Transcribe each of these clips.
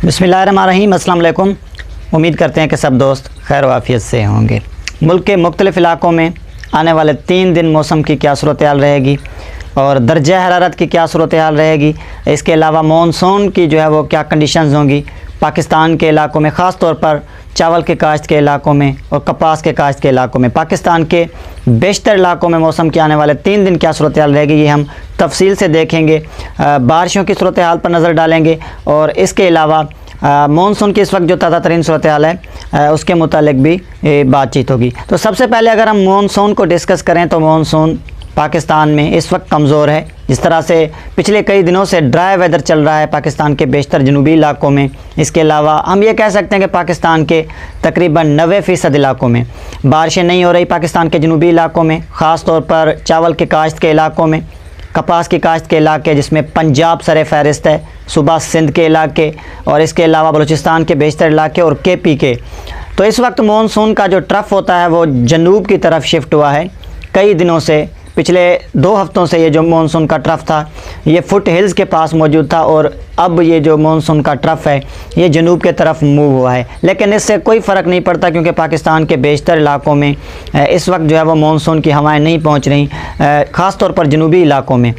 बिस्मिल्लाहिर्रहमानिर्रहीम। अस्सलाम वालेकुम। उम्मीद करते हैं कि सब दोस्त खैर वाफियत से होंगे। मुल्क के मुख्तलिफ़ इलाक़ों में आने वाले 3 दिन मौसम की क्या सूरत हाल रहेगी और दर्जा हरारत की क्या सूरत हाल रहेगी, इसके अलावा मानसून की जो है वो क्या कंडीशंस होंगी पाकिस्तान के इलाक़ों में, ख़ास तौर पर चावल के काश्त के इलाक़ों में और कपास के काश्त के इलाक़ों में। पाकिस्तान के बेशतर इलाक़ों में मौसम के आने वाले 3 दिन क्या सूरत हाल रहेगी, ये हम तफसील से देखेंगे। बारिशों की सूरत हाल पर नज़र डालेंगे और इसके अलावा मानसून की इस वक्त जो ताज़ा तरीन सूरत हाल है उसके मुतालिक भी बातचीत होगी। तो सबसे पहले अगर हम मानसून को डिस्कस करें तो मानसून पाकिस्तान में इस वक्त कमज़ोर है। जिस तरह से पिछले कई दिनों से ड्राई वेदर चल रहा है पाकिस्तान के बेशतर जनूबी इलाक़ों में। इसके अलावा हम ये कह सकते हैं कि पाकिस्तान के तकरीबन 90% इलाक़ों में बारिशें नहीं हो रही। पाकिस्तान के जनूबी इलाक़ों में ख़ास तौर पर चावल के काश्त के इलाक़ों में, कपास की काश्त के इलाके जिसमें पंजाब सर फ़हरिस्त है, सूबा सिंध के इलाके और इसके अलावा बलूचिस्तान के बेशतर इलाके और KP के। तो इस वक्त मानसून का जो ट्रफ होता है वो जनूब की तरफ शिफ्ट हुआ है। कई दिनों से, पिछले 2 हफ्तों से ये जो मानसून का ट्रफ था ये फुट हिल्स के पास मौजूद था और अब ये जो मानसून का ट्रफ है ये जनूब के तरफ मूव हुआ है। लेकिन इससे कोई फ़र्क नहीं पड़ता क्योंकि पाकिस्तान के बेशतर इलाक़ों में इस वक्त जो है वो मानसून की हवाएं नहीं पहुंच रही, ख़ास तौर पर जनूबी इलाक़ों में।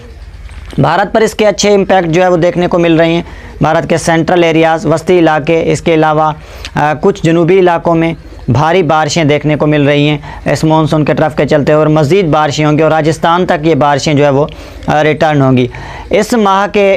भारत पर इसके अच्छे इम्पैक्ट जो है वो देखने को मिल रही हैं। भारत के सेंट्रल एरियाज़, वस्ती इलाके, इसके अलावा कुछ जनूबी इलाक़ों में भारी बारिशें देखने को मिल रही हैं इस मानसून के ट्रफ के चलते और मज़ीद बारिशें होंगी और राजस्थान तक ये बारिशें जो है वो रिटर्न होंगी। इस माह के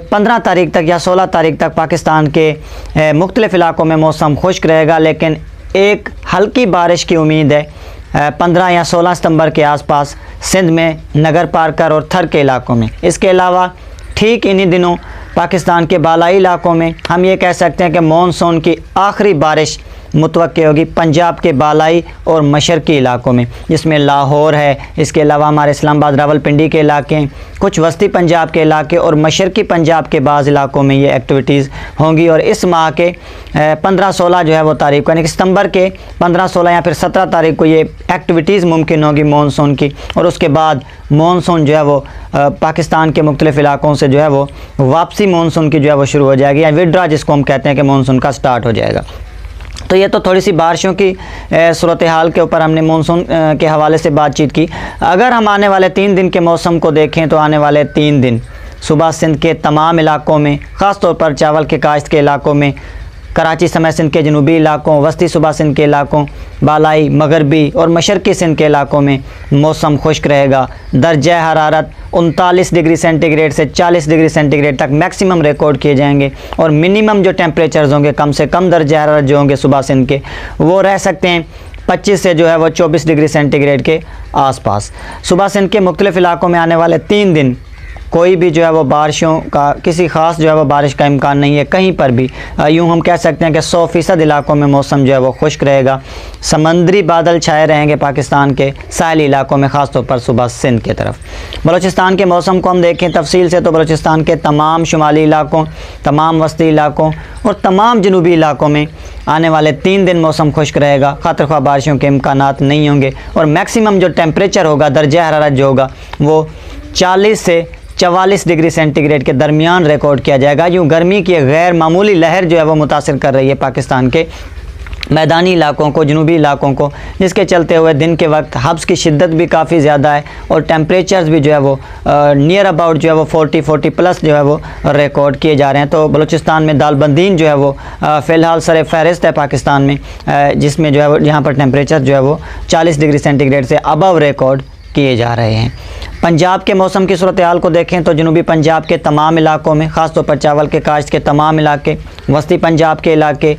15 तारीख तक या 16 तारीख तक पाकिस्तान के मुख्तलिफ़ इलाक़ों में मौसम खुश्क रहेगा, लेकिन एक हल्की बारिश की उम्मीद है 15 या 16 सितंबर के आसपास सिंध में, नगर पार्कर और थर के इलाक़ों में। इसके अलावा ठीक इन्हीं दिनों पाकिस्तान के बालाई इलाक़ों में हम ये कह सकते हैं कि मानसून की आखिरी बारिश मुतवक्की होगी पंजाब के बालाई और मशरक़ी इलाक़ों में, जिसमें लाहौर है, इसके अलावा हमारे इस्लामाबाद, रावलपिंडी के इलाके, कुछ वस्ती पंजाब के इलाके और मशरक़ी पंजाब के बाज़ इलाक़ों में ये एक्टिविटीज़ होंगी। और इस माह के 15-16 जो है वो तारीख को, यानी कि सितंबर के 15-16 या फिर 17 तारीख को ये एक्टिविटीज़ मुमकिन होगी मानसून की। और उसके बाद मानसून जो है वो पाकिस्तान के मुख्तलिफ़ इलाक़ों से जो है वो वापसी मानसून की जो है वो शुरू हो जाएगी, या विड्रा जिसको हम कहते हैं कि मानसून का स्टार्ट हो जाएगा। तो ये तो थोड़ी सी बारिशों की सूरत हाल के ऊपर हमने मानसून के हवाले से बातचीत की। अगर हम आने वाले 3 दिन के मौसम को देखें तो आने वाले 3 दिन सूबा सिंध के तमाम इलाक़ों में, ख़ास तौर पर चावल के काश्त के इलाक़ों में, कराची समेत सिंध के जनूबी इलाक़ों, वस्ती सूबा सिंध के इलाक़ों, बालाई, मगरबी और मशरक़ी सिंध के इलाक़ों में मौसम खुश्क रहेगा। दर्जा हरारत 39 डिग्री सेंटीग्रेड से 40 डिग्री सेंटीग्रेड तक मैक्सिमम रिकॉर्ड किए जाएंगे और मिनिमम जो टेम्परेचर्स होंगे, कम से कम दर्जा हरारत जो होंगे सूबा सिंध के, वो रह सकते हैं 25 से जो है वो 24 डिग्री सेंटीग्रेड के आसपास। सूबा सिंध के मुख्तलिफ़ इलाक़ों में आने वाले 3 दिन कोई भी जो है वो बारिशों का, किसी ख़ास जो है वो बारिश का इम्कान नहीं है कहीं पर भी। यूँ हम कह सकते हैं कि 100% इलाक़ों में मौसम जो है वो खुश्क रहेगा। समंदरी बादल छाए रहेंगे पाकिस्तान के साहिली इलाक़ों में, ख़ास तौर पर सूबा सिंध की तरफ। बलूचिस्तान के मौसम को हम देखें तफसील से तो बलूचिस्तान के तमाम शुमाली इलाक़ों, तमाम वस्ती इलाक़ों और तमाम जनूबी इलाक़ों में आने वाले 3 दिन मौसम खुश्क रहेगा। ख़ातिर ख्वाह बारिशों के इम्कानात नहीं होंगे और मैक्सिमम जो टेम्परेचर होगा, दर्जा हरारत जो होगा वो 40 से 44 डिग्री सेंटीग्रेड के दरमियान रिकॉर्ड किया जाएगा। यूँ गर्मी की गैर मामूली लहर जो है वो मुतासिर कर रही है पाकिस्तान के मैदानी इलाक़ों को, जनूबी इलाक़ों को, जिसके चलते हुए दिन के वक्त हब्स की शिद्दत भी काफ़ी ज़्यादा है और टेम्परेचर्स भी जो है वो नियर अबाउट जो है वो 40 प्लस जो है वो रिकॉर्ड किए जा रहे हैं। तो बलूचिस्तान में दालबंदीन जो है वो फ़िलहाल सर फ़हरिस्त है पाकिस्तान में, जिसमें जो है वो यहाँ पर टेम्परेचर जो है वो 40 डिग्री सेंटीग्रेड से अबव रिकॉर्ड किए जा रहे हैं। पंजाब के मौसम की सूरत हाल को देखें तो जनूबी पंजाब के तमाम इलाक़ों में, ख़ास तौर पर चावल के काश्त के तमाम इलाके, वस्ती पंजाब के इलाके,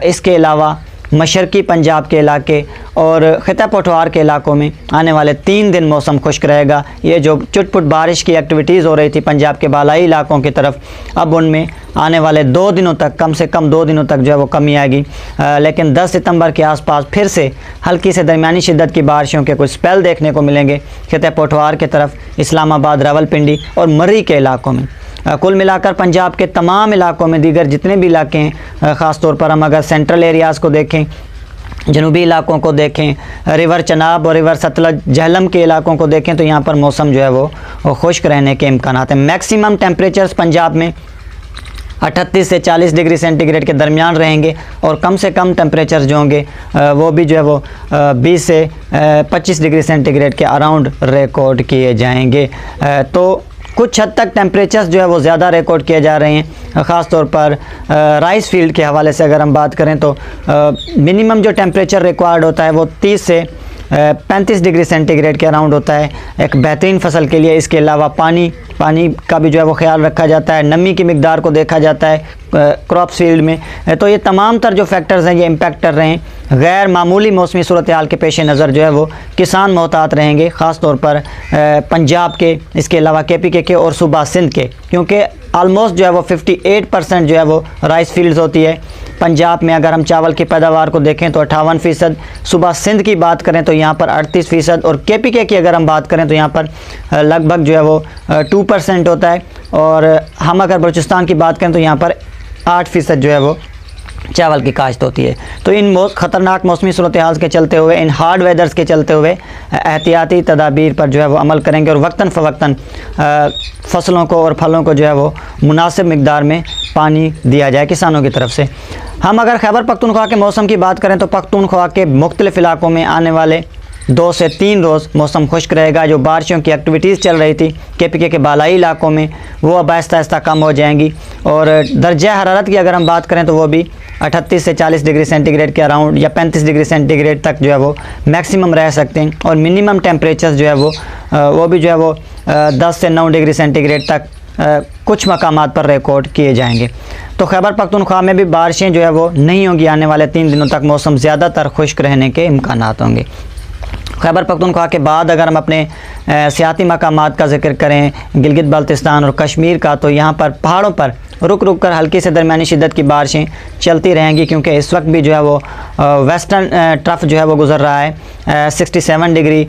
इसके अलावा मशरक़ी पंजाब के इलाके और ख़िता पठवार के इलाक़ों में आने वाले 3 दिन मौसम खुश्क रहेगा। ये जो चुटपुट बारिश की एक्टिविटीज़ हो रही थी पंजाब के बालाई इलाक़ों की तरफ, अब उनमें आने वाले 2 दिनों तक, कम से कम 2 दिनों तक जो है वो कमी आएगी। लेकिन 10 सितंबर के आसपास फिर से हल्की से दरमियानी शिद्दत की बारिशों के कुछ स्पेल देखने को मिलेंगे ख़िता पठवार की तरफ, इस्लामाबाद, रावलपिंडी और मर्री के इलाक़ों में। कुल मिलाकर पंजाब के तमाम इलाक़ों में, दीगर जितने भी इलाके हैं, ख़ास तौर पर हम अगर सेंट्रल एरियाज़ को देखें, जनूबी इलाक़ों को देखें, रिवर चनाब और रिवर सतलज झेलम के इलाक़ों को देखें तो यहाँ पर मौसम जो है वो खुश्क रहने के इम्कानात हैं। मैक्सिमम टेम्परेचर्स पंजाब में 38 से 40 डिग्री सेंटीग्रेड के दरमियान रहेंगे और कम से कम टेम्परेचर जो होंगे वो भी जो है वो 20 से 25 डिग्री सेंटीग्रेड के अराउंड रिकॉर्ड किए जाएंगे। तो कुछ हद तक टेम्परेचर्स जो है वो ज़्यादा रिकॉर्ड किए जा रहे हैं। ख़ास तौर पर राइस फील्ड के हवाले से अगर हम बात करें तो मिनिमम जो टेम्परेचर रिक्वायर्ड होता है वो 30 से 35 डिग्री सेंटीग्रेड के अराउंड होता है एक बेहतरीन फसल के लिए। इसके अलावा पानी का भी जो है वो ख्याल रखा जाता है, नमी की मिकदार को देखा जाता है क्रॉप फील्ड में। तो ये तमाम तर जो फैक्टर्स हैं ये इम्पेक्ट कर रहे हैं। गैर मामूली मौसमी सूरत हाल के पेश नज़र जो है वो किसान मोहतात रहेंगे, ख़ास तौर पर पंजाब के, इसके अलावा KPK के और सूबा सिंध के, क्योंकि आलमोस्ट जो है वो 58% जो है वो राइस फील्ड्स होती है। पंजाब में अगर हम चावल की पैदावार को देखें तो 58%, सूबा सिंध की बात करें तो यहाँ पर 38% और KPK की अगर हम बात करें तो यहाँ पर लगभग जो है वो 2% होता है। और हम अगर बलूचिस्तान की बात करें तो यहाँ पर 8% जो है वो चावल की काश्त होती है। तो इन ख़तरनाक मौसमी सूरत हाल के चलते हुए, इन हार्ड वेदर्स के चलते हुए एहतियाती तदाबीर पर जो है वो अमल करेंगे और वक्तन फ़वक्तन फसलों को और फलों को जो है वो मुनासिब मिकदार में पानी दिया जाए किसानों की तरफ से। हम अगर खैबर पख्तूनख्वा के मौसम की बात करें तो पख्तूनख्वा के मुख्तलिफ़ इलाकों में आने वाले 2 से 3 रोज़ मौसम खुश्क रहेगा। जो बारिशों की एक्टिविटीज़ चल रही थी KPK के बालाई इलाकों में वो अब आहिस्ता आहिस्ता कम हो जाएंगी। और दर्जा हरारत की अगर हम बात करें तो वो भी 38 से 40 डिग्री सेंटीग्रेड के अराउंड या 35 डिग्री सेंटीग्रेड तक जो है वो मैक्सिमम रह सकते हैं। और मिनिमम टेम्परेचर जो है वो भी जो है वो 10 से 9 डिग्री सेंटीग्रेड तक कुछ मकामात पर रिकॉर्ड किए जाएंगे। तो खैबर पख्तूनख्वा में भी बारिशें जो है वो नहीं होंगी। आने वाले 3 दिनों तक मौसम ज़्यादातर खुश्क रहने के इम्कानात होंगे। खैबर पख्तूनख्वा के बाद अगर हम अपने सियाती मकामात का जिक्र करें, गिलगित बाल्तिस्तान और कश्मीर का, तो यहाँ पर पहाड़ों पर रुक रुक कर हल्की से दरमियानी शिद्दत की बारिशें चलती रहेंगी, क्योंकि इस वक्त भी जो है वो वेस्टर्न ट्रफ जो है वो गुज़र रहा है 67 डिग्री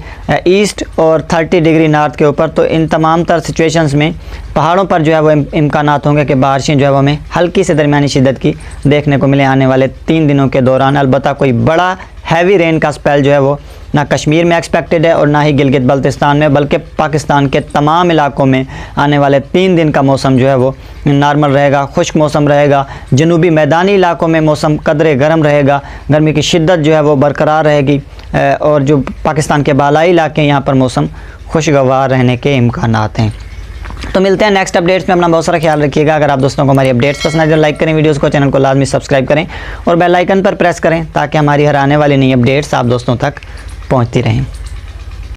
ईस्ट और 30 डिग्री नॉर्थ के ऊपर। तो इन तमाम तर सिचुएशंस में पहाड़ों पर जो है वो इम्कानात होंगे कि बारिशें जो है वो हमें हल्की से दरमियानी शिद्दत की देखने को मिले आने वाले 3 दिनों के दौरान। अलबत्ता कोई बड़ा हैवी रेन का स्पेल जो है वो ना कश्मीर में एक्सपेक्टेड है और ना ही गिलगित बल्तिस्तान में, बल्कि पाकिस्तान के तमाम इलाकों में आने वाले 3 दिन का मौसम जो है वो नॉर्मल रहेगा, खुश्क मौसम रहेगा। जनूबी मैदानी इलाकों में मौसम कदरे गर्म रहेगा, गर्मी की शिद्दत जो है वो बरकरार रहेगी। और जो पाकिस्तान के बालाई इलाके हैं यहाँ पर मौसम खुशगवार रहने के इम्कानात हैं। तो मिलते हैं नेक्स्ट अपडेट्स में। अपना बहुत सारा ख्याल रखिएगा। अगर आप दोस्तों को हमारी अपडेट्स पसंद आए तो लाइक करें वीडियोस को, चैनल को लाजमी सब्सक्राइब करें और बेल आइकन पर प्रेस करें ताकि हमारी हर आने वाली नई अपडेट्स आप दोस्तों तक पहुंचती रहें।